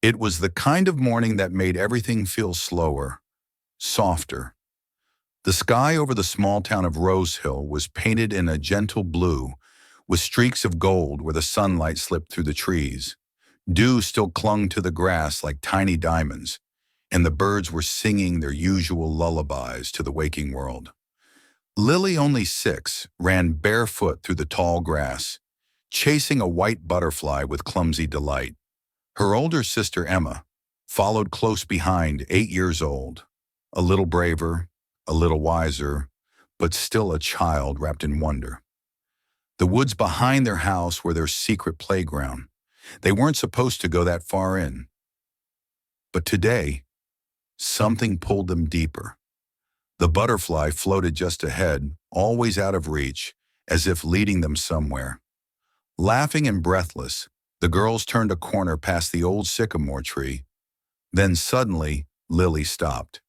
It was the kind of morning that made everything feel slower, softer. The sky over the small town of Rose Hill was painted in a gentle blue, with streaks of gold where the sunlight slipped through the trees. Dew still clung to the grass like tiny diamonds, and the birds were singing their usual lullabies to the waking world. Lily, only 6, ran barefoot through the tall grass, chasing a white butterfly with clumsy delight. Her older sister Emma followed close behind, 8 years old, a little braver, a little wiser, but still a child wrapped in wonder. The woods behind their house were their secret playground. They weren't supposed to go that far in. But today, something pulled them deeper. The butterfly floated just ahead, always out of reach, as if leading them somewhere. Laughing and breathless, the girls turned a corner past the old sycamore tree. Then suddenly, Lily stopped.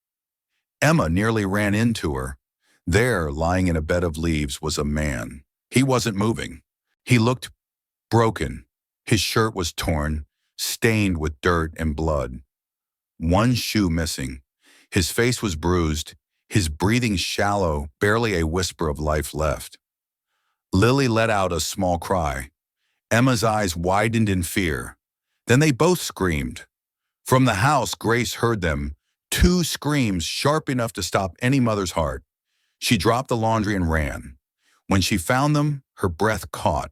Emma nearly ran into her. There, lying in a bed of leaves, was a man. He wasn't moving. He looked broken. His shirt was torn, stained with dirt and blood. One shoe missing. His face was bruised, his breathing shallow, barely a whisper of life left. Lily let out a small cry. Emma's eyes widened in fear. Then they both screamed. From the house, Grace heard them, 2 screams sharp enough to stop any mother's heart. She dropped the laundry and ran. When she found them, her breath caught.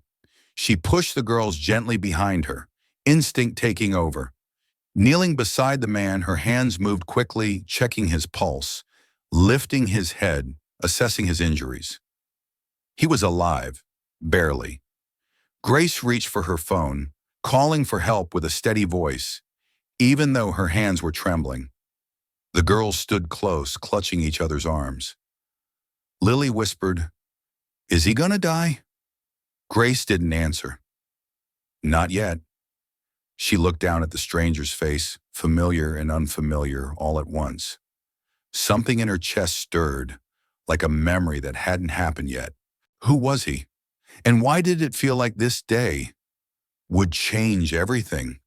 She pushed the girls gently behind her, instinct taking over. Kneeling beside the man, her hands moved quickly, checking his pulse, lifting his head, assessing his injuries. He was alive, barely. Grace reached for her phone, calling for help with a steady voice, even though her hands were trembling. The girls stood close, clutching each other's arms. Lily whispered, "Is he gonna die?" Grace didn't answer. Not yet. She looked down at the stranger's face, familiar and unfamiliar all at once. Something in her chest stirred, like a memory that hadn't happened yet. Who was he? And why did it feel like this day would change everything?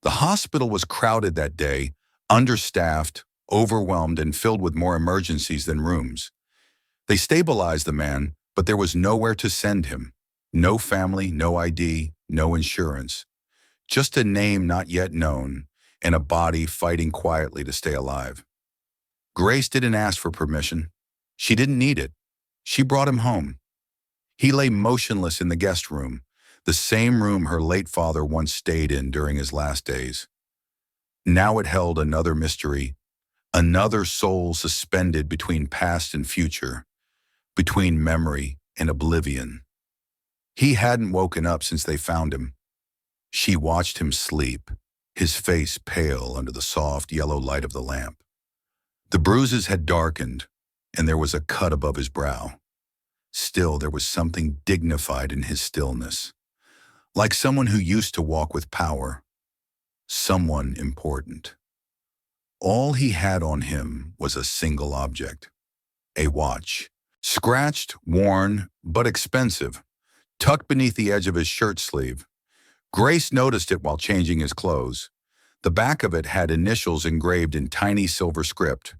The hospital was crowded that day, understaffed, overwhelmed, and filled with more emergencies than rooms. They stabilized the man, but there was nowhere to send him. No family, no ID, no insurance. Just a name not yet known, and a body fighting quietly to stay alive. Grace didn't ask for permission. She didn't need it. She brought him home. He lay motionless in the guest room, the same room her late father once stayed in during his last days. Now it held another mystery, another soul suspended between past and future, between memory and oblivion. He hadn't woken up since they found him. She watched him sleep, his face pale under the soft yellow light of the lamp. The bruises had darkened, and there was a cut above his brow. Still, there was something dignified in his stillness, like someone who used to walk with power, someone important. All he had on him was a single object, a watch, scratched, worn, but expensive, tucked beneath the edge of his shirt sleeve. Grace noticed it while changing his clothes. The back of it had initials engraved in tiny silver script.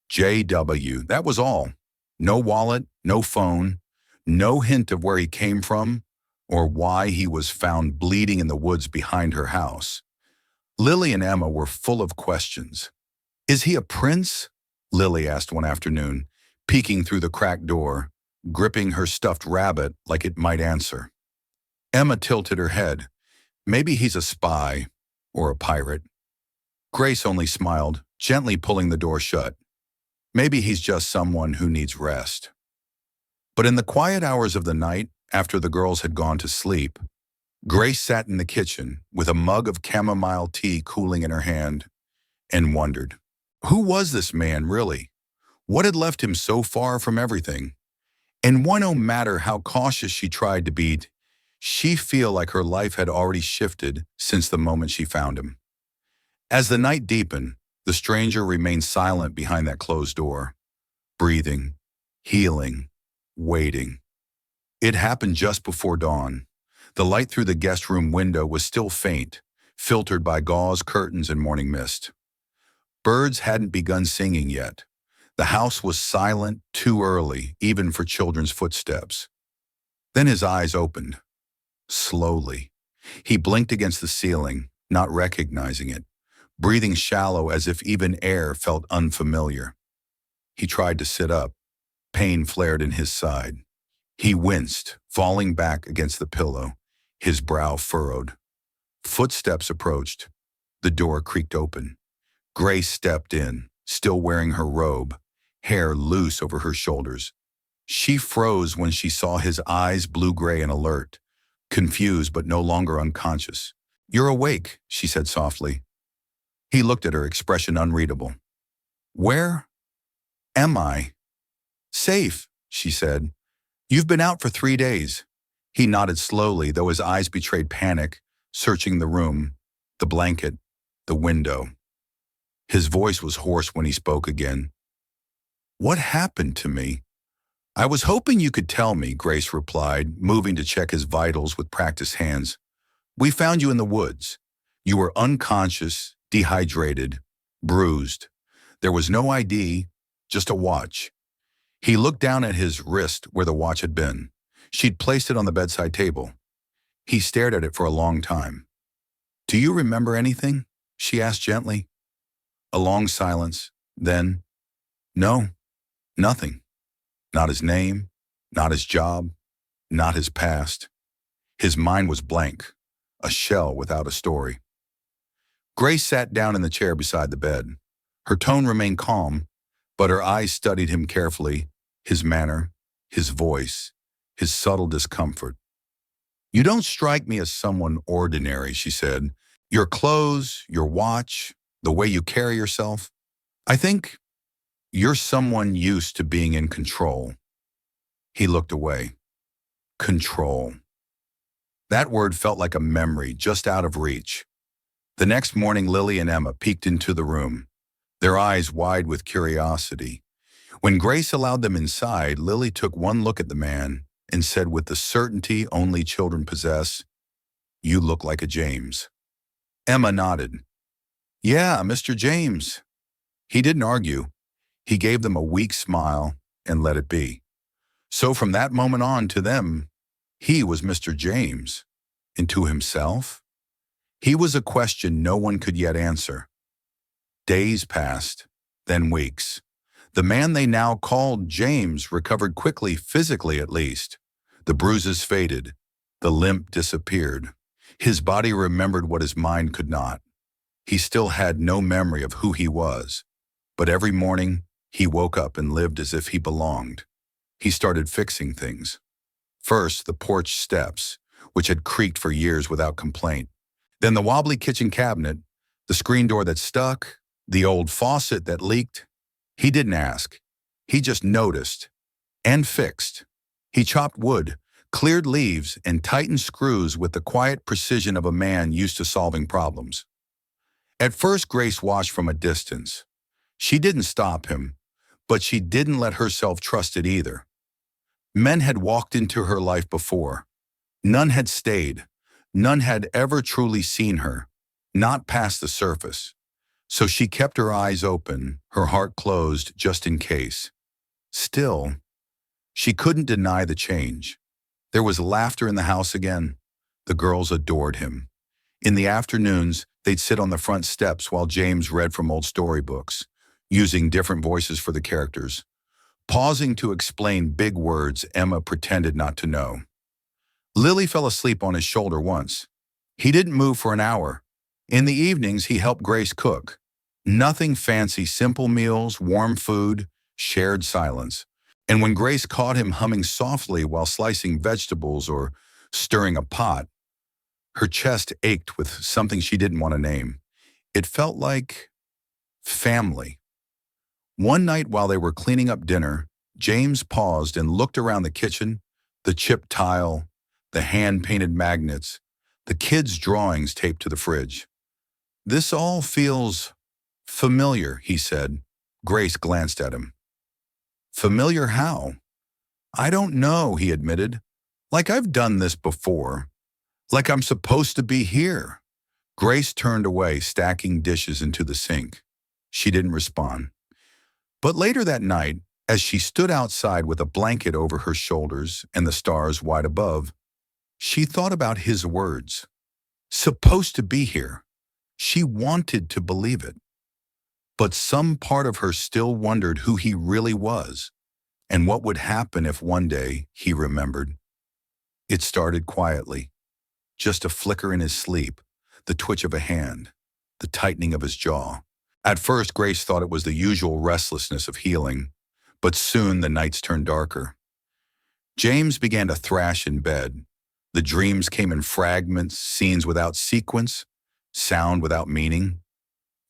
J.W., that was all. No wallet, no phone, no hint of where he came from or why he was found bleeding in the woods behind her house. Lily and Emma were full of questions. "Is he a prince?" Lily asked one afternoon, peeking through the cracked door, gripping her stuffed rabbit like it might answer. Emma tilted her head. "Maybe he's a spy or a pirate." Grace only smiled, gently pulling the door shut. "Maybe he's just someone who needs rest." But in the quiet hours of the night, after the girls had gone to sleep, Grace sat in the kitchen with a mug of chamomile tea cooling in her hand and wondered, who was this man really? What had left him so far from everything? And why, no matter how cautious she tried to be, she felt like her life had already shifted since the moment she found him. As the night deepened, the stranger remained silent behind that closed door, breathing, healing, waiting. It happened just before dawn. The light through the guest room window was still faint, filtered by gauze curtains and morning mist. Birds hadn't begun singing yet. The house was silent too early, even for children's footsteps. Then his eyes opened, slowly. He blinked against the ceiling, not recognizing it, breathing shallow as if even air felt unfamiliar. He tried to sit up. Pain flared in his side. He winced, falling back against the pillow, his brow furrowed. Footsteps approached. The door creaked open. Grace stepped in, still wearing her robe, hair loose over her shoulders. She froze when she saw his eyes blue-gray and alert, confused but no longer unconscious. "You're awake," she said softly. He looked at her, expression unreadable. "Where am I?" "Safe," she said. "You've been out for 3 days." He nodded slowly, though his eyes betrayed panic, searching the room, the blanket, the window. His voice was hoarse when he spoke again. "What happened to me?" "I was hoping you could tell me," Grace replied, moving to check his vitals with practiced hands. "We found you in the woods. You were unconscious, dehydrated, bruised. There was no ID, just a watch." He looked down at his wrist where the watch had been. She'd placed it on the bedside table. He stared at it for a long time. "Do you remember anything?" she asked gently. A long silence. Then, "No, nothing. Not his name, not his job, not his past." His mind was blank, a shell without a story. Grace sat down in the chair beside the bed. Her tone remained calm, but her eyes studied him carefully, his manner, his voice, his subtle discomfort. "You don't strike me as someone ordinary," she said. "Your clothes, your watch, the way you carry yourself. I think you're someone used to being in control." He looked away. Control. That word felt like a memory just out of reach. The next morning, Lily and Emma peeked into the room, their eyes wide with curiosity. When Grace allowed them inside, Lily took one look at the man and said with the certainty only children possess, "You look like a James." Emma nodded. "Yeah, Mr. James." He didn't argue. He gave them a weak smile and let it be. So from that moment on, to them, he was Mr. James. And to himself, he was a question no one could yet answer. Days passed, then weeks. The man they now called James recovered quickly, physically at least. The bruises faded. The limp disappeared. His body remembered what his mind could not. He still had no memory of who he was. But every morning, he woke up and lived as if he belonged. He started fixing things. First, the porch steps, which had creaked for years without complaint. Then the wobbly kitchen cabinet, the screen door that stuck, the old faucet that leaked. He didn't ask. He just noticed and fixed. He chopped wood, cleared leaves, and tightened screws with the quiet precision of a man used to solving problems. At first, Grace watched from a distance. She didn't stop him, but she didn't let herself trust it either. Men had walked into her life before. None had stayed. None had ever truly seen her, not past the surface. So she kept her eyes open, her heart closed just in case. Still, she couldn't deny the change. There was laughter in the house again. The girls adored him. In the afternoons, they'd sit on the front steps while James read from old storybooks, using different voices for the characters. Pausing to explain big words Emma pretended not to know. Lily fell asleep on his shoulder once. He didn't move for an hour. In the evenings, he helped Grace cook. Nothing fancy, simple meals, warm food, shared silence. And when Grace caught him humming softly while slicing vegetables or stirring a pot, her chest ached with something she didn't want to name. It felt like family. One night while they were cleaning up dinner, James paused and looked around the kitchen, the chipped tile, the hand-painted magnets, the kids' drawings taped to the fridge. "This all feels familiar," he said. Grace glanced at him. "Familiar how?" "I don't know," he admitted. "Like I've done this before. Like I'm supposed to be here." Grace turned away, stacking dishes into the sink. She didn't respond. But later that night, as she stood outside with a blanket over her shoulders and the stars wide above, she thought about his words. Supposed to be here. She wanted to believe it. But some part of her still wondered who he really was and what would happen if one day he remembered. It started quietly, just a flicker in his sleep, the twitch of a hand, the tightening of his jaw. At first, Grace thought it was the usual restlessness of healing, but soon the nights turned darker. James began to thrash in bed. The dreams came in fragments, scenes without sequence, sound without meaning,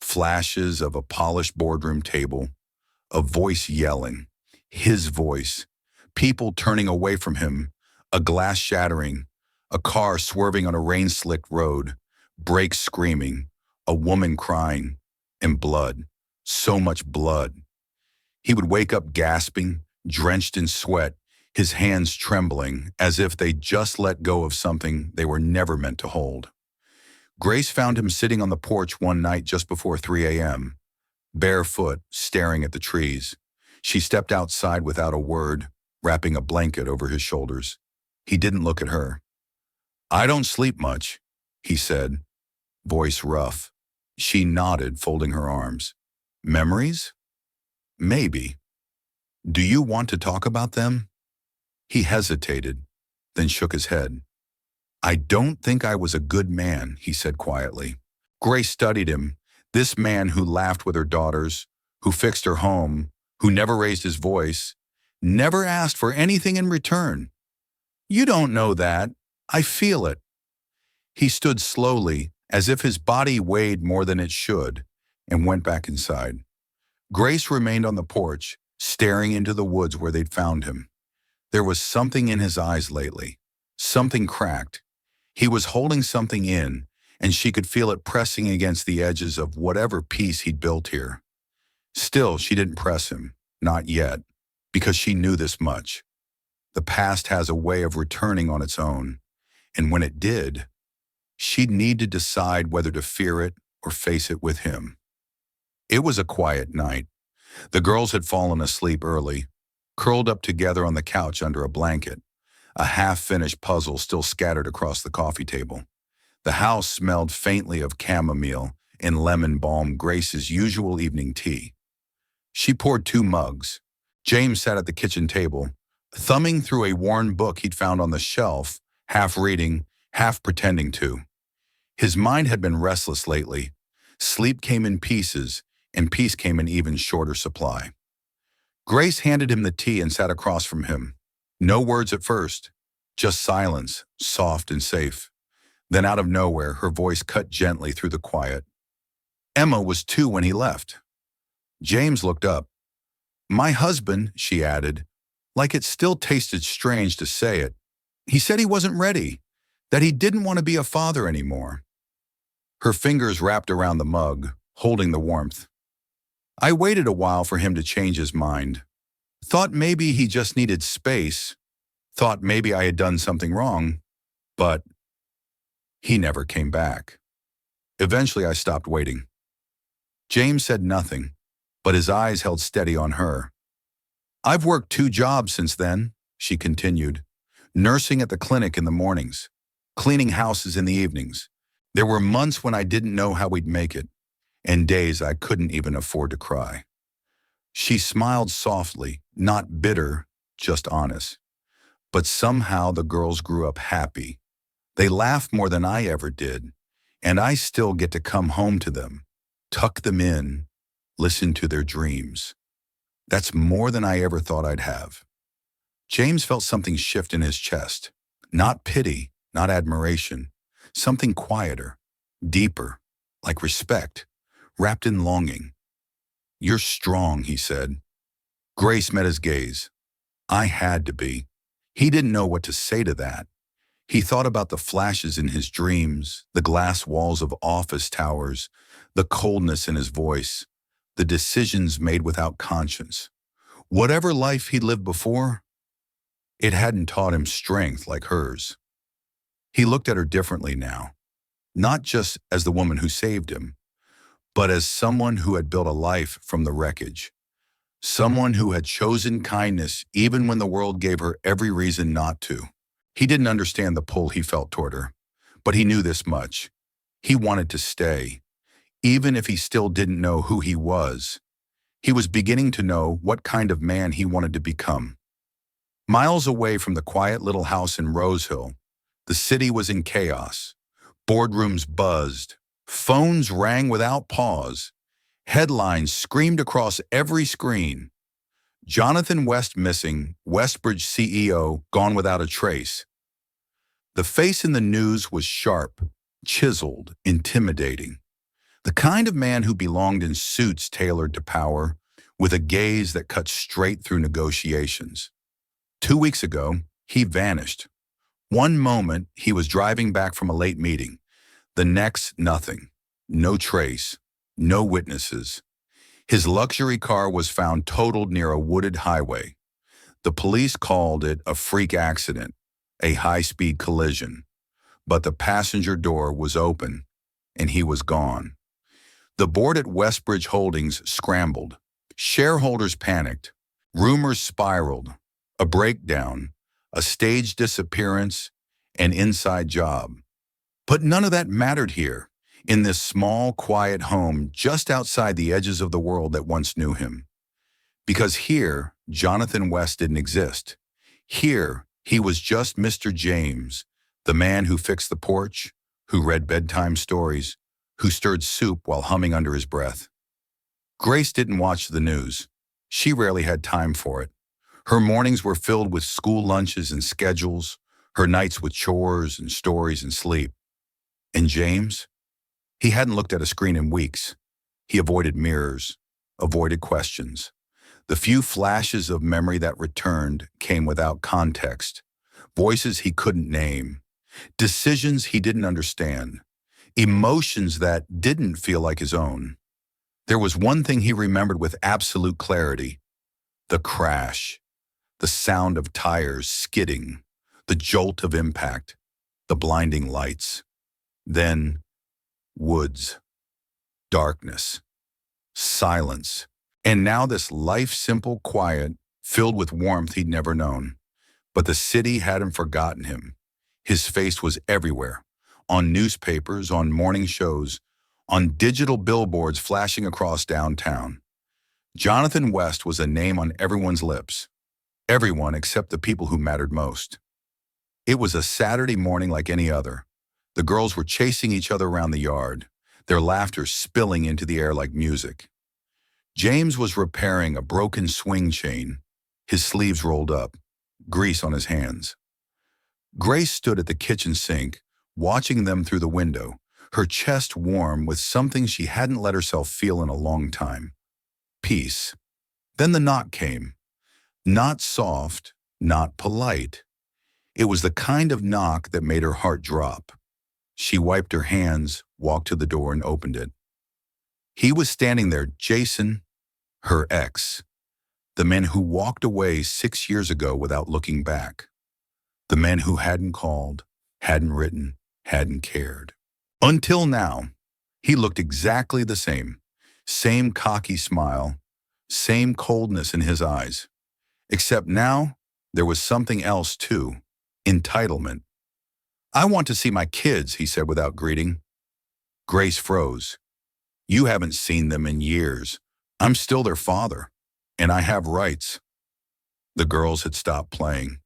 flashes of a polished boardroom table, a voice yelling, his voice, people turning away from him, a glass shattering, a car swerving on a rain-slicked road, brakes screaming, a woman crying, and blood, so much blood. He would wake up gasping, drenched in sweat, his hands trembling as if they'd just let go of something they were never meant to hold. Grace found him sitting on the porch one night just before 3 a.m., barefoot, staring at the trees. She stepped outside without a word, wrapping a blanket over his shoulders. He didn't look at her. "I don't sleep much," he said, voice rough. She nodded, folding her arms. "Memories? Maybe. Do you want to talk about them?" He hesitated, then shook his head. "I don't think I was a good man," he said quietly. Grace studied him, this man who laughed with her daughters, who fixed her home, who never raised his voice, never asked for anything in return. "You don't know that. I feel it." He stood slowly, as if his body weighed more than it should, and went back inside. Grace remained on the porch, staring into the woods where they'd found him. There was something in his eyes lately, something cracked. He was holding something in, and she could feel it pressing against the edges of whatever peace he'd built here. Still, she didn't press him, not yet, because she knew this much. The past has a way of returning on its own, and when it did, she'd need to decide whether to fear it or face it with him. It was a quiet night. The girls had fallen asleep early, curled up together on the couch under a blanket, a half-finished puzzle still scattered across the coffee table. The house smelled faintly of chamomile and lemon balm, Grace's usual evening tea. She poured 2 mugs. James sat at the kitchen table, thumbing through a worn book he'd found on the shelf, half reading, half pretending to. His mind had been restless lately. Sleep came in pieces, and peace came in even shorter supply. Grace handed him the tea and sat across from him. No words at first, just silence, soft and safe. Then out of nowhere, her voice cut gently through the quiet. "Emma was 2 when he left." James looked up. "My husband," she added, like it still tasted strange to say it. "He said he wasn't ready, that he didn't want to be a father anymore." Her fingers wrapped around the mug, holding the warmth. "I waited a while for him to change his mind. Thought maybe he just needed space. Thought maybe I had done something wrong. But he never came back. Eventually, I stopped waiting." James said nothing, but his eyes held steady on her. "I've worked 2 jobs since then," she continued. "Nursing at the clinic in the mornings, cleaning houses in the evenings. There were months when I didn't know how we'd make it, and days I couldn't even afford to cry." She smiled softly, not bitter, just honest. But somehow the girls grew up happy. They laughed more than I ever did, and I still get to come home to them, tuck them in, listen to their dreams. That's more than I ever thought I'd have. James felt something shift in his chest. Not pity, not admiration. Something quieter, deeper, like respect, wrapped in longing. "You're strong," he said. Grace met his gaze. I had to be. He didn't know what to say to that. He thought about the flashes in his dreams, the glass walls of office towers, the coldness in his voice, the decisions made without conscience. Whatever life he'd lived before, it hadn't taught him strength like hers. He looked at her differently now. not just as the woman who saved him, but as someone who had built a life from the wreckage. Someone who had chosen kindness even when the world gave her every reason not to. He didn't understand the pull he felt toward her, but he knew this much. He wanted to stay, even if he still didn't know who he was. He was beginning to know what kind of man he wanted to become. Miles away from the quiet little house in Rose Hill, the city was in chaos. Boardrooms buzzed. Phones rang without pause. Headlines screamed across every screen. Jonathan West missing, Westbridge CEO gone without a trace. The face in the news was sharp, chiseled, intimidating. The kind of man who belonged in suits tailored to power, with a gaze that cut straight through negotiations. 2 weeks ago, he vanished. One moment, he was driving back from a late meeting. The next, nothing. No trace. No witnesses. His luxury car was found totaled near a wooded highway. The police called it a freak accident, a high-speed collision. But the passenger door was open, and he was gone. The board at Westbridge Holdings scrambled. Shareholders panicked. Rumors spiraled. A breakdown, a staged disappearance, an inside job. But none of that mattered here, in this small, quiet home just outside the edges of the world that once knew him. Because here, Jonathan West didn't exist. Here, he was just Mr. James, the man who fixed the porch, who read bedtime stories, who stirred soup while humming under his breath. Grace didn't watch the news. She rarely had time for it. Her mornings were filled with school lunches and schedules, her nights with chores and stories and sleep. And James? He hadn't looked at a screen in weeks. He avoided mirrors, avoided questions. The few flashes of memory that returned came without context. Voices he couldn't name. Decisions he didn't understand. Emotions that didn't feel like his own. There was one thing he remembered with absolute clarity. The crash. The sound of tires skidding. The jolt of impact. The blinding lights. Then, woods. Darkness. Silence. And now this life-simple quiet, filled with warmth he'd never known. But the city hadn't forgotten him. His face was everywhere. On newspapers, on morning shows, on digital billboards flashing across downtown. Jonathan West was a name on everyone's lips. Everyone except the people who mattered most. It was a Saturday morning like any other. The girls were chasing each other around the yard, their laughter spilling into the air like music. James was repairing a broken swing chain, his sleeves rolled up, grease on his hands. Grace stood at the kitchen sink, watching them through the window, her chest warm with something she hadn't let herself feel in a long time. Peace. Then the knock came. Not soft, not polite. It was the kind of knock that made her heart drop. She wiped her hands, walked to the door, and opened it. He was standing there, Jason, her ex, the man who walked away 6 years ago without looking back. The man who hadn't called, hadn't written, hadn't cared. Until now, he looked exactly the same. Same cocky smile, same coldness in his eyes. Except now, there was something else too. Entitlement. "I want to see my kids," he said without greeting. Grace froze. "You haven't seen them in years. I'm still their father, and I have rights." The girls had stopped playing.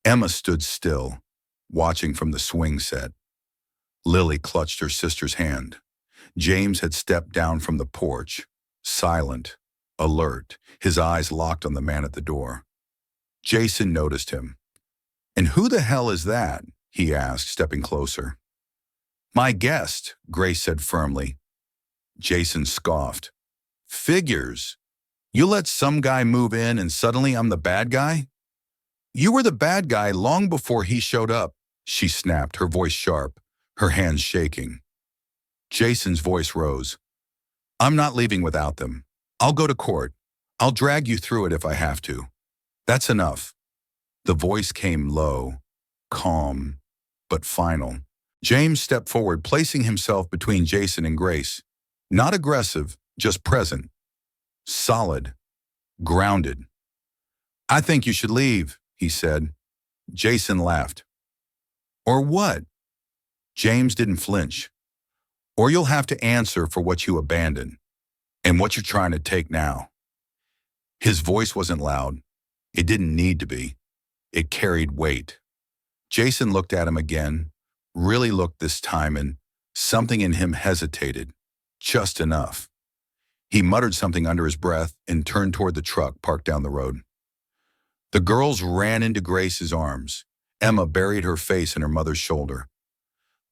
Emma stood still, watching from the swing set. Lily clutched her sister's hand. James had stepped down from the porch, silent, alert, his eyes locked on the man at the door. Jason noticed him. "And who the hell is that?" he asked, stepping closer. "My guest," Grace said firmly. Jason scoffed. "Figures. You let some guy move in and suddenly I'm the bad guy?" "You were the bad guy long before he showed up," she snapped, her voice sharp, her hands shaking. Jason's voice rose. "I'm not leaving without them. I'll go to court. I'll drag you through it if I have to. That's enough." The voice came low, calm, but final. James stepped forward, placing himself between Jason and Grace. Not aggressive, just present. Solid. Grounded. "I think you should leave," he said. Jason laughed. "Or what?" James didn't flinch. "Or you'll have to answer for what you abandoned and what you're trying to take now." His voice wasn't loud. It didn't need to be. It carried weight. Jason looked at him again, really looked this time, and something in him hesitated. Just enough. He muttered something under his breath and turned toward the truck parked down the road. The girls ran into Grace's arms. Emma buried her face in her mother's shoulder.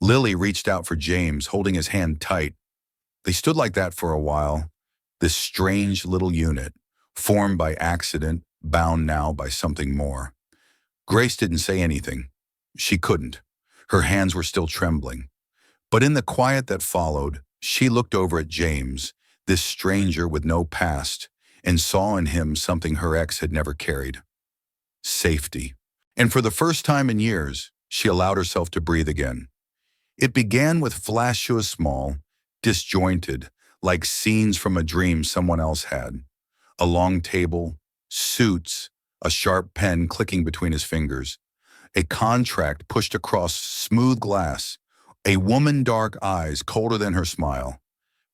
Lily reached out for James, holding his hand tight. They stood like that for a while, this strange little unit, formed by accident, bound now by something more. Grace didn't say anything. She couldn't. Her hands were still trembling. But in the quiet that followed, she looked over at James, this stranger with no past, and saw in him something her ex had never carried. Safety. And for the first time in years, she allowed herself to breathe again. It began with flashes small, disjointed, like scenes from a dream someone else had. A long table, suits, a sharp pen clicking between his fingers, a contract pushed across smooth glass, a woman dark eyes colder than her smile,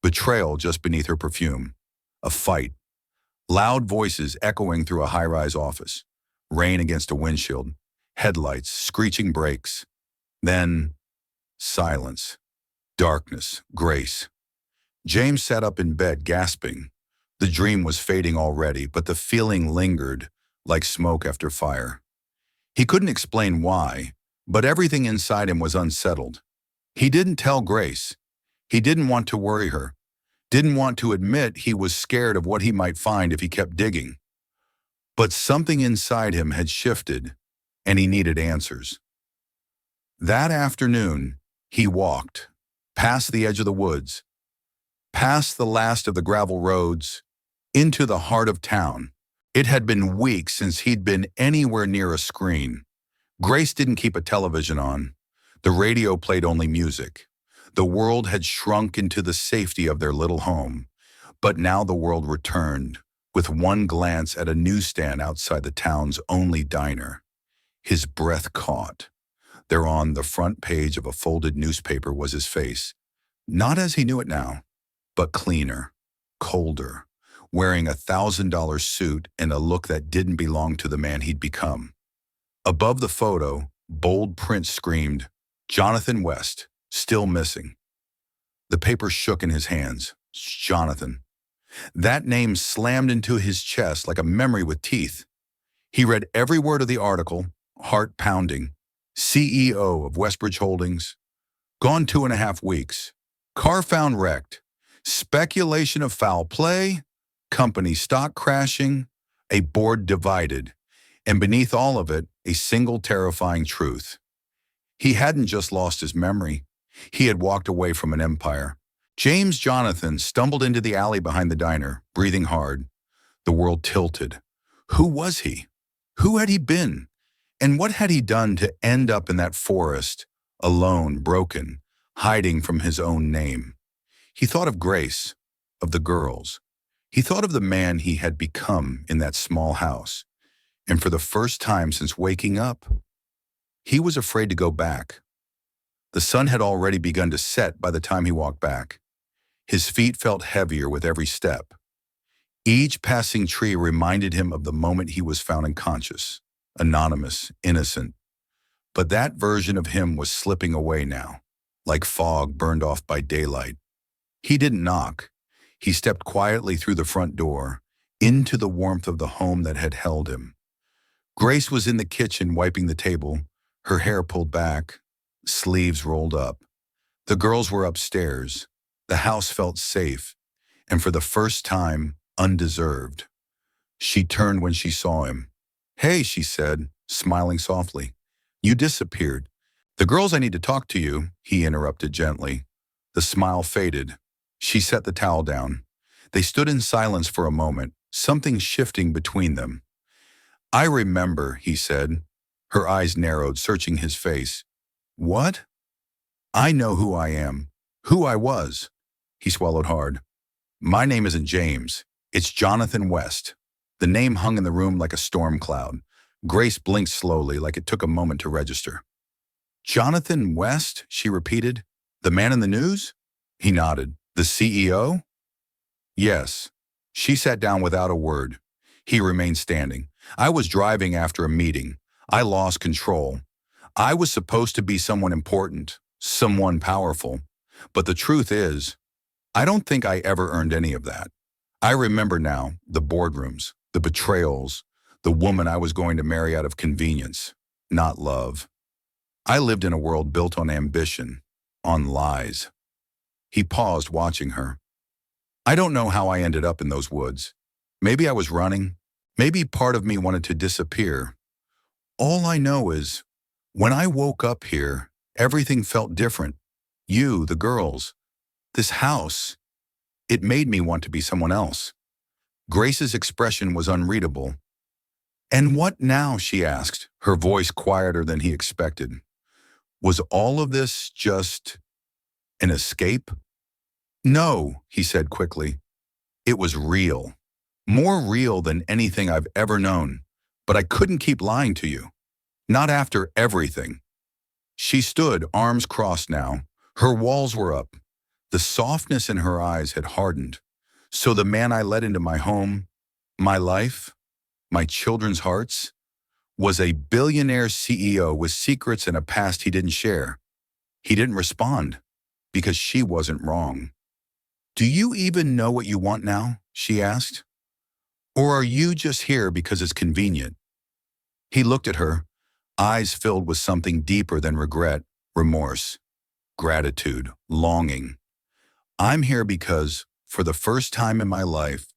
betrayal just beneath her perfume, a fight, loud voices echoing through a high-rise office, rain against a windshield, headlights, screeching brakes. Then silence, darkness, Grace. James sat up in bed, gasping. The dream was fading already, but the feeling lingered, like smoke after fire. He couldn't explain why, but everything inside him was unsettled. He didn't tell Grace. He didn't want to worry her. Didn't want to admit he was scared of what he might find if he kept digging. But something inside him had shifted, and he needed answers. That afternoon, he walked, past the edge of the woods, past the last of the gravel roads, into the heart of town. It had been weeks since he'd been anywhere near a screen. Grace didn't keep a television on. The radio played only music. The world had shrunk into the safety of their little home. But now the world returned, with one glance at a newsstand outside the town's only diner. His breath caught. There on the front page of a folded newspaper was his face. Not as he knew it now, but cleaner, colder, wearing $1,000 suit and a look that didn't belong to the man he'd become. Above the photo, bold print screamed, "Jonathan West, still missing." The paper shook in his hands. Jonathan. That name slammed into his chest like a memory with teeth. He read every word of the article, heart pounding. CEO of Westbridge Holdings. Gone 2.5 weeks. Car found wrecked. Speculation of foul play. Company stock crashing. A board divided. And beneath all of it, a single terrifying truth. He hadn't just lost his memory. He had walked away from an empire. James Jonathan stumbled into the alley behind the diner, breathing hard. The world tilted. Who was he? Who had he been? And what had he done to end up in that forest, alone, broken, hiding from his own name? He thought of Grace, of the girls. He thought of the man he had become in that small house. And for the first time since waking up, he was afraid to go back. The sun had already begun to set by the time he walked back. His feet felt heavier with every step. Each passing tree reminded him of the moment he was found unconscious, anonymous, innocent. But that version of him was slipping away now, like fog burned off by daylight. He didn't knock. He stepped quietly through the front door, into the warmth of the home that had held him. Grace was in the kitchen wiping the table, her hair pulled back, sleeves rolled up. The girls were upstairs. The house felt safe, and for the first time, undeserved. She turned when she saw him. "Hey," she said, smiling softly. "You disappeared." "The girls, I need to talk to you," he interrupted gently. The smile faded. She set the towel down. They stood in silence for a moment, something shifting between them. "I remember," he said. Her eyes narrowed, searching his face. "What?" I know who I am, who I was. He swallowed hard. My name isn't James. It's Jonathan West. The name hung in the room like a storm cloud. Grace blinked slowly, like it took a moment to register. Jonathan West, she repeated. The man in the news? He nodded. The CEO? Yes. She sat down without a word. He remained standing. I was driving after a meeting. I lost control. I was supposed to be someone important, someone powerful. But the truth is, I don't think I ever earned any of that. I remember now the boardrooms, the betrayals, the woman I was going to marry out of convenience, not love. I lived in a world built on ambition, on lies. He paused, watching her. I don't know how I ended up in those woods. Maybe I was running. Maybe part of me wanted to disappear. All I know is, when I woke up here, everything felt different. You, the girls, this house, it made me want to be someone else. Grace's expression was unreadable. And what now, she asked, her voice quieter than he expected. Was all of this just an escape? No, he said quickly. It was real. More real than anything I've ever known. But I couldn't keep lying to you. Not after everything. She stood, arms crossed now. Her walls were up. The softness in her eyes had hardened. So the man I let into my home, my life, my children's hearts, was a billionaire CEO with secrets and a past he didn't share. He didn't respond because she wasn't wrong. Do you even know what you want now? She asked. Or are you just here because it's convenient? He looked at her, eyes filled with something deeper than regret, remorse, gratitude, longing. I'm here because, for the first time in my life,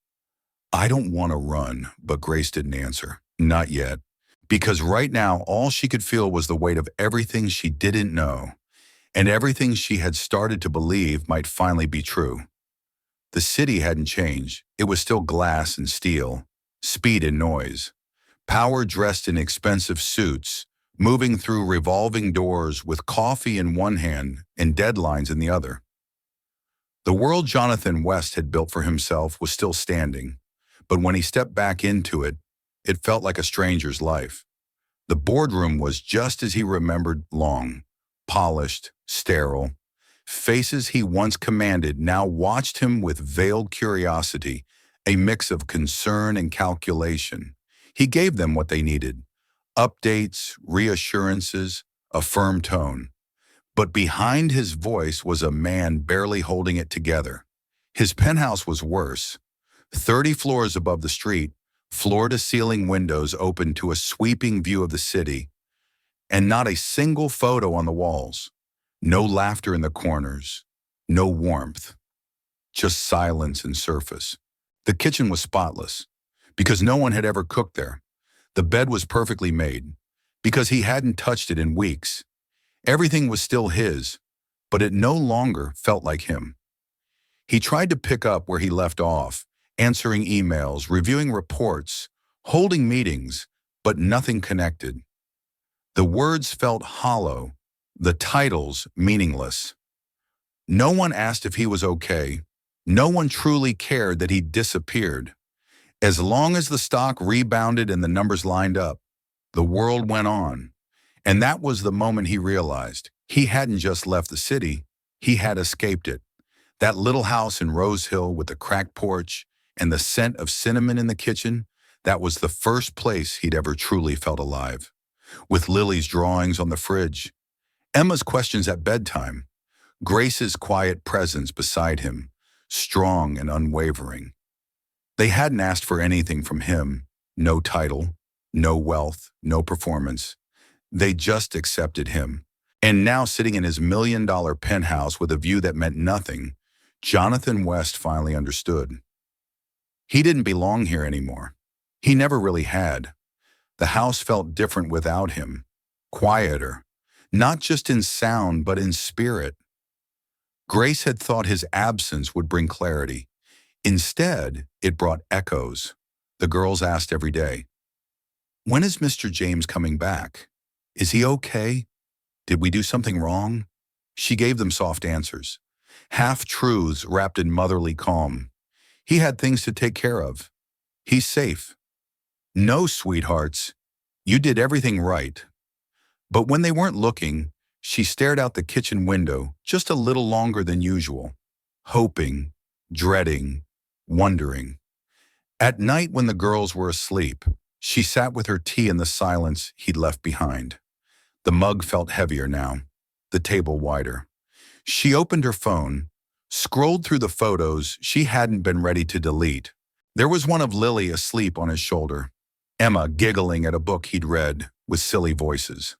I don't want to run, but Grace didn't answer. Not yet. Because right now, all she could feel was the weight of everything she didn't know, and everything she had started to believe might finally be true. The city hadn't changed. It was still glass and steel, speed and noise, power dressed in expensive suits, moving through revolving doors with coffee in one hand and deadlines in the other. The world Jonathan West had built for himself was still standing, but when he stepped back into it, it felt like a stranger's life. The boardroom was just as he remembered, long, polished, sterile. Faces he once commanded now watched him with veiled curiosity, a mix of concern and calculation. He gave them what they needed: updates, reassurances, a firm tone. But behind his voice was a man barely holding it together. His penthouse was worse. 30 floors above the street, floor-to-ceiling windows opened to a sweeping view of the city, and not a single photo on the walls. No laughter in the corners, no warmth, just silence and surface. The kitchen was spotless, because no one had ever cooked there. The bed was perfectly made, because he hadn't touched it in weeks. Everything was still his, but it no longer felt like him. He tried to pick up where he left off, answering emails, reviewing reports, holding meetings, but nothing connected. The words felt hollow, the titles meaningless. No one asked if he was okay. No one truly cared that he disappeared. As long as the stock rebounded and the numbers lined up, the world went on. And that was the moment he realized he hadn't just left the city, he had escaped it. That little house in Rose Hill with the cracked porch and the scent of cinnamon in the kitchen, that was the first place he'd ever truly felt alive. With Lily's drawings on the fridge, Emma's questions at bedtime, Grace's quiet presence beside him, strong and unwavering. They hadn't asked for anything from him, no title, no wealth, no performance. They just accepted him. And now, sitting in his $1 million penthouse with a view that meant nothing, Jonathan West finally understood. He didn't belong here anymore. He never really had. The house felt different without him, quieter, not just in sound but in spirit. Grace had thought his absence would bring clarity. Instead, it brought echoes. The girls asked every day, "When is Mr. James coming back? Is he okay? Did we do something wrong?" She gave them soft answers, half-truths wrapped in motherly calm. He had things to take care of. He's safe. No, sweethearts, you did everything right. But when they weren't looking, she stared out the kitchen window just a little longer than usual, hoping, dreading, wondering. At night when the girls were asleep, she sat with her tea in the silence he'd left behind. The mug felt heavier now, the table wider. She opened her phone, scrolled through the photos she hadn't been ready to delete. There was one of Lily asleep on his shoulder, Emma giggling at a book he'd read with silly voices.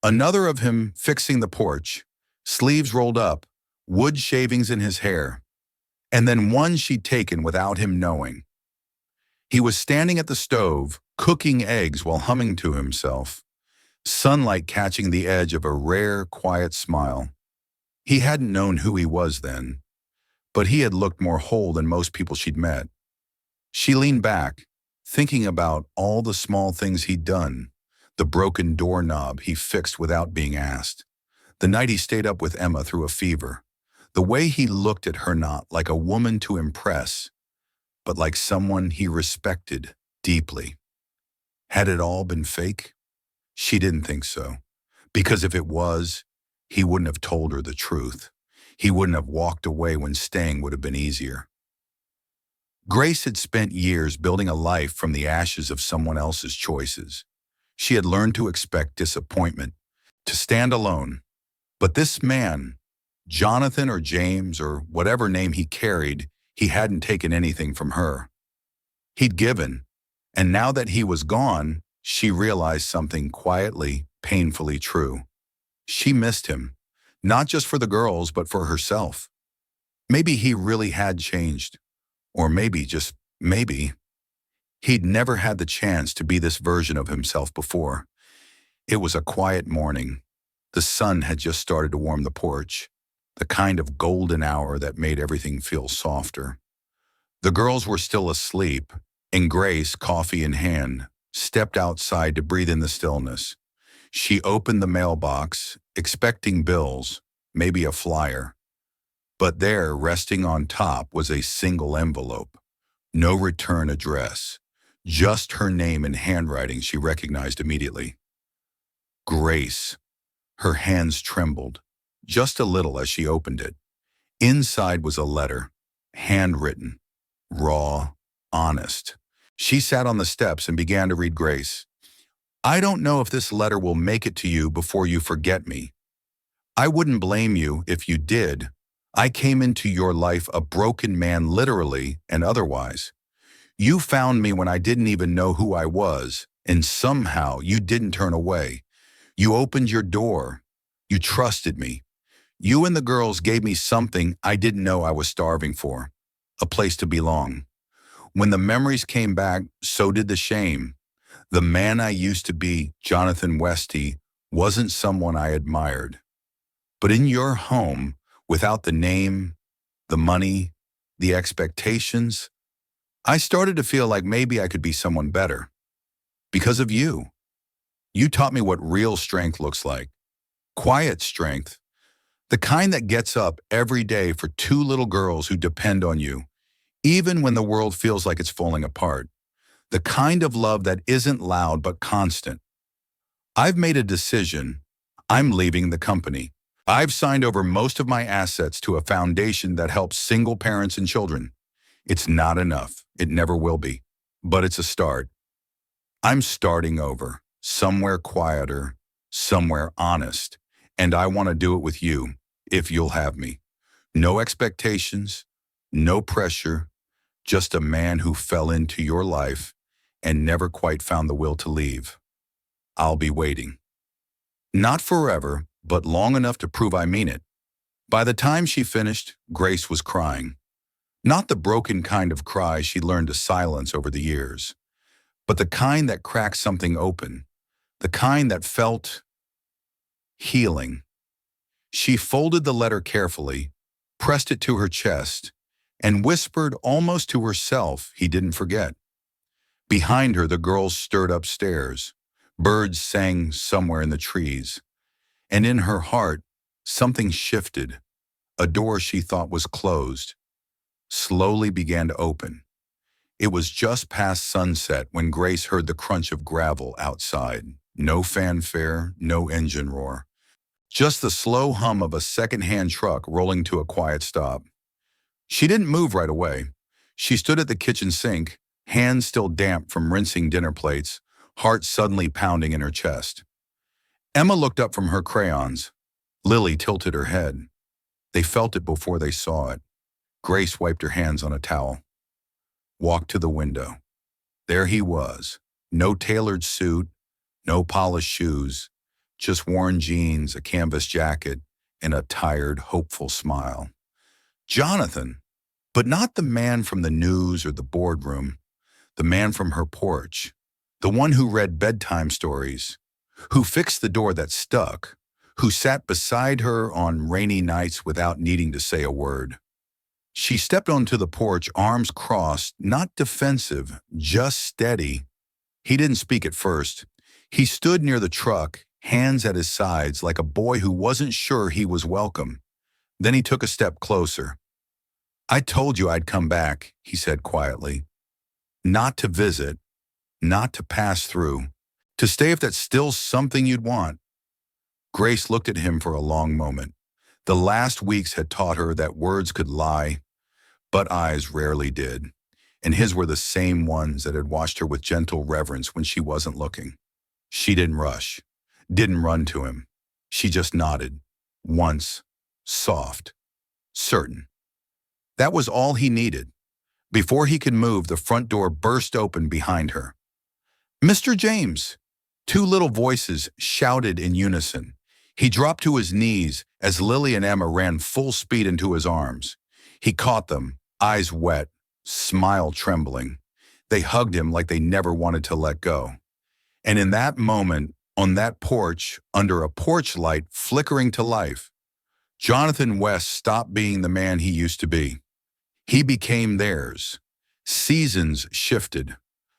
Another of him fixing the porch, sleeves rolled up, wood shavings in his hair. And then one she'd taken without him knowing. He was standing at the stove, cooking eggs while humming to himself, sunlight catching the edge of a rare, quiet smile. He hadn't known who he was then, but he had looked more whole than most people she'd met. She leaned back, thinking about all the small things he'd done, the broken doorknob he fixed without being asked, the night he stayed up with Emma through a fever, the way he looked at her not like a woman to impress, but like someone he respected deeply. Had it all been fake? She didn't think so, because if it was, he wouldn't have told her the truth. He wouldn't have walked away when staying would have been easier. Grace had spent years building a life from the ashes of someone else's choices. She had learned to expect disappointment, to stand alone. But this man, Jonathan or James or whatever name he carried, he hadn't taken anything from her. He'd given, and now that he was gone, she realized something quietly, painfully true. She missed him, not just for the girls, but for herself. Maybe he really had changed, or maybe, just maybe, he'd never had the chance to be this version of himself before. It was a quiet morning. The sun had just started to warm the porch, the kind of golden hour that made everything feel softer. The girls were still asleep, and Grace, coffee in hand, stepped outside to breathe in the stillness. She opened the mailbox, expecting bills, maybe a flyer. But there, resting on top, was a single envelope. No return address. Just her name in handwriting she recognized immediately. Grace. Her hands trembled, just a little as she opened it. Inside was a letter, handwritten, raw, honest. She sat on the steps and began to read Grace. I don't know if this letter will make it to you before you forget me. I wouldn't blame you if you did. I came into your life a broken man literally and otherwise. You found me when I didn't even know who I was, and somehow you didn't turn away. You opened your door. You trusted me. You and the girls gave me something I didn't know I was starving for, a place to belong. When the memories came back, so did the shame. The man I used to be, Jonathan Westy, wasn't someone I admired. But in your home, without the name, the money, the expectations, I started to feel like maybe I could be someone better. Because of you. You taught me what real strength looks like. Quiet strength. The kind that gets up every day for two little girls who depend on you, even when the world feels like it's falling apart. The kind of love that isn't loud but constant. I've made a decision. I'm leaving the company. I've signed over most of my assets to a foundation that helps single parents and children. It's not enough. It never will be. But it's a start. I'm starting over, somewhere quieter, somewhere honest, and I want to do it with you, if you'll have me. No expectations, no pressure, just a man who fell into your life and never quite found the will to leave. I'll be waiting. Not forever, but long enough to prove I mean it. By the time she finished, Grace was crying. Not the broken kind of cry she learned to silence over the years, but the kind that cracked something open, the kind that felt healing. She folded the letter carefully, pressed it to her chest, and whispered almost to herself he didn't forget. Behind her, the girls stirred upstairs. Birds sang somewhere in the trees. And in her heart, something shifted. A door she thought was closed slowly began to open. It was just past sunset when Grace heard the crunch of gravel outside. No fanfare, no engine roar. Just the slow hum of a second-hand truck rolling to a quiet stop. She didn't move right away. She stood at the kitchen sink, hands still damp from rinsing dinner plates, heart suddenly pounding in her chest. Emma looked up from her crayons. Lily tilted her head. They felt it before they saw it. Grace wiped her hands on a towel. Walked to the window. There he was. No tailored suit, no polished shoes, just worn jeans, a canvas jacket, and a tired, hopeful smile. Jonathan, but not the man from the news or the boardroom, the man from her porch, the one who read bedtime stories, who fixed the door that stuck, who sat beside her on rainy nights without needing to say a word. She stepped onto the porch, arms crossed, not defensive, just steady. He didn't speak at first. He stood near the truck, hands at his sides, like a boy who wasn't sure he was welcome. Then he took a step closer. "I told you I'd come back," he said quietly. "Not to visit, not to pass through, to stay if that's still something you'd want." Grace looked at him for a long moment. The last weeks had taught her that words could lie, but eyes rarely did, and his were the same ones that had watched her with gentle reverence when she wasn't looking. She didn't rush, didn't run to him. She just nodded, once, soft, certain. That was all he needed. Before he could move, the front door burst open behind her. "Mr. James!" Two little voices shouted in unison. He dropped to his knees as Lily and Emma ran full speed into his arms. He caught them, eyes wet, smile trembling. They hugged him like they never wanted to let go. And in that moment, on that porch, under a porch light flickering to life, Jonathan West stopped being the man he used to be. He became theirs. Seasons shifted.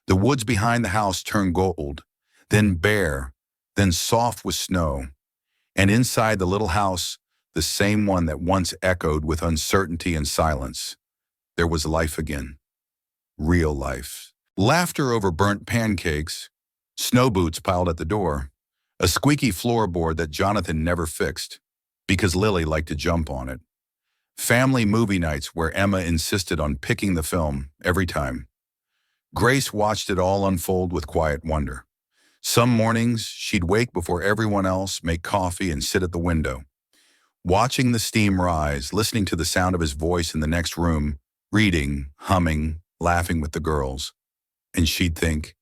The woods behind the house turned gold, then bare, then soft with snow. And inside the little house, the same one that once echoed with uncertainty and silence, there was life again. Real life. Laughter over burnt pancakes, snow boots piled at the door, a squeaky floorboard that Jonathan never fixed, because Lily liked to jump on it. Family movie nights where Emma insisted on picking the film every time. Grace watched it all unfold with quiet wonder. Some mornings, she'd wake before everyone else, make coffee, and sit at the window, watching the steam rise, listening to the sound of his voice in the next room, reading, humming, laughing with the girls. And she'd think,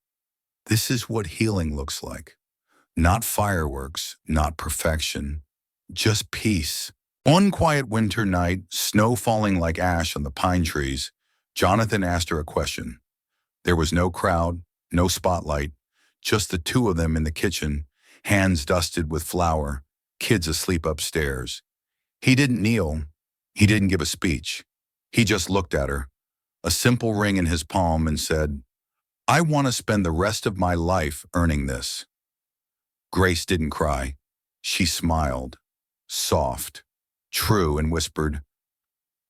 this is what healing looks like. Not fireworks, not perfection, just peace. One quiet winter night, snow falling like ash on the pine trees, Jonathan asked her a question. There was no crowd, no spotlight, just the two of them in the kitchen, hands dusted with flour, kids asleep upstairs. He didn't kneel. He didn't give a speech. He just looked at her, a simple ring in his palm, and said, "I want to spend the rest of my life earning this." Grace didn't cry. She smiled, soft, true, and whispered,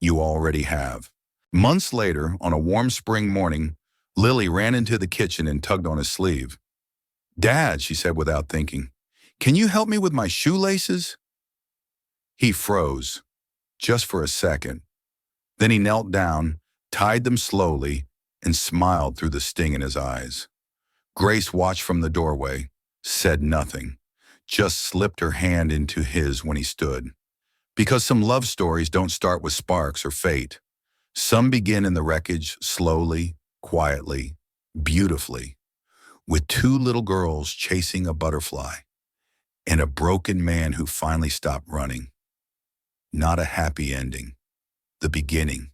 "You already have." Months later, on a warm spring morning, Lily ran into the kitchen and tugged on his sleeve. "Dad," she said without thinking, "can you help me with my shoelaces?" He froze, just for a second. Then he knelt down, tied them slowly, and smiled through the sting in his eyes. Grace watched from the doorway, said nothing, just slipped her hand into his when he stood. Because some love stories don't start with sparks or fate. Some begin in the wreckage, slowly, quietly, beautifully, with two little girls chasing a butterfly and a broken man who finally stopped running. Not a happy ending, the beginning.